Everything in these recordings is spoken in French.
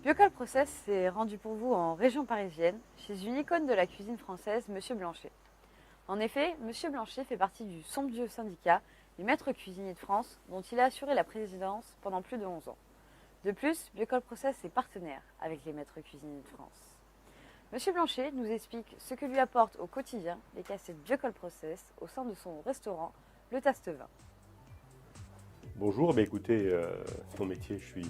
Biocol Process s'est rendu pour vous en région parisienne, chez une icône de la cuisine française, Monsieur Blanchet. En effet, Monsieur Blanchet fait partie du somptueux syndicat des maîtres cuisiniers de France, dont il a assuré la présidence pendant plus de 11 ans. De plus, Biocol Process est partenaire avec les maîtres cuisiniers de France. Monsieur Blanchet nous explique ce que lui apportent au quotidien les cassettes Biocol Process au sein de son restaurant, le Tastevin. Bonjour, écoutez, mon métier, je suis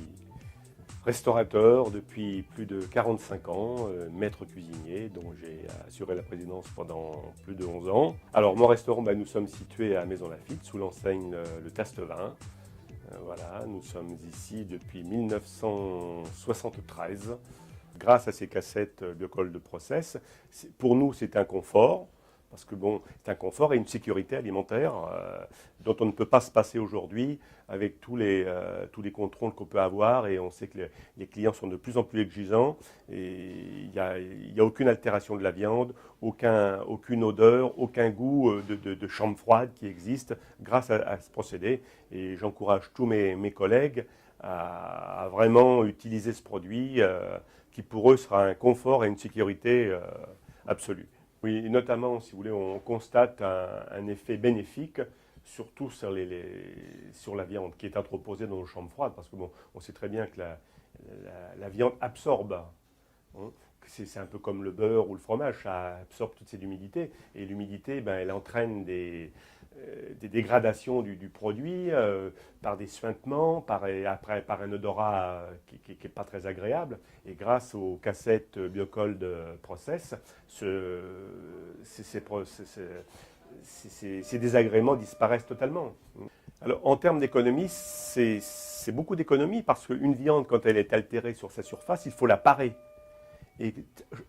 restaurateur depuis plus de 45 ans, maître cuisinier, dont j'ai assuré la présidence pendant plus de 11 ans. Alors mon restaurant, nous sommes situés à Maison Lafitte, sous l'enseigne le Tastevin. Voilà, nous sommes ici depuis 1973. Grâce à ces cassettes Biocol de Process, pour nous c'est un confort, parce que c'est un confort et une sécurité alimentaire dont on ne peut pas se passer aujourd'hui avec tous les contrôles qu'on peut avoir, et on sait que les clients sont de plus en plus exigeants et il n'y a aucune altération de la viande, aucune odeur, aucun goût de chambre froide qui existe grâce à ce procédé, et j'encourage tous mes collègues à vraiment utiliser ce produit qui pour eux sera un confort et une sécurité absolue. Oui, et notamment, si vous voulez, on constate un effet bénéfique, surtout sur la viande qui est entreposée dans nos chambres froides, parce que on sait très bien que la viande absorbe. Hein. C'est un peu comme le beurre ou le fromage, ça absorbe toute cette humidité, et l'humidité, elle entraîne des dégradations du produit par des suintements, par un odorat qui n'est pas très agréable. Et grâce aux cassettes Biocol de Process, ces désagréments disparaissent totalement. Alors, en termes d'économie, c'est beaucoup d'économie, parce qu'une viande, quand elle est altérée sur sa surface, il faut la parer. Et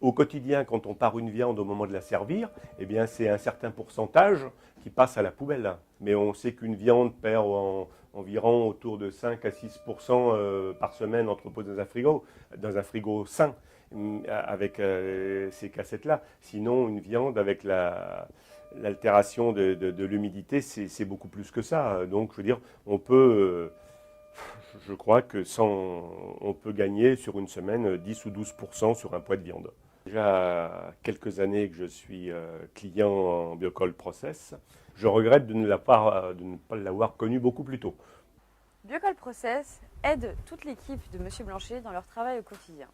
au quotidien, quand on pare une viande au moment de la servir, eh bien, c'est un certain pourcentage qui passe à la poubelle. Mais on sait qu'une viande perd environ autour de 5 à 6% par semaine entreposée dans un frigo sain, avec ces cassettes-là. Sinon, une viande avec l'altération de l'humidité, c'est beaucoup plus que ça. Donc, je veux dire, je crois que on peut gagner sur une semaine 10 ou 12% sur un poids de viande. Déjà quelques années que je suis client en Biocol Process. Je regrette de ne pas l'avoir connu beaucoup plus tôt. Biocol Process aide toute l'équipe de Monsieur Blanchet dans leur travail au quotidien.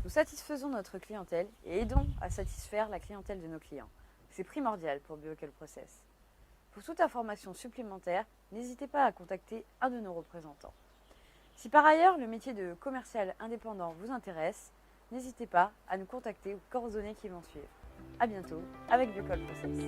Nous satisfaisons notre clientèle et aidons à satisfaire la clientèle de nos clients. C'est primordial pour Biocol Process. Pour toute information supplémentaire, n'hésitez pas à contacter un de nos représentants. Si par ailleurs le métier de commercial indépendant vous intéresse, n'hésitez pas à nous contacter aux coordonnées qui vont suivre. A bientôt avec Biocol Process.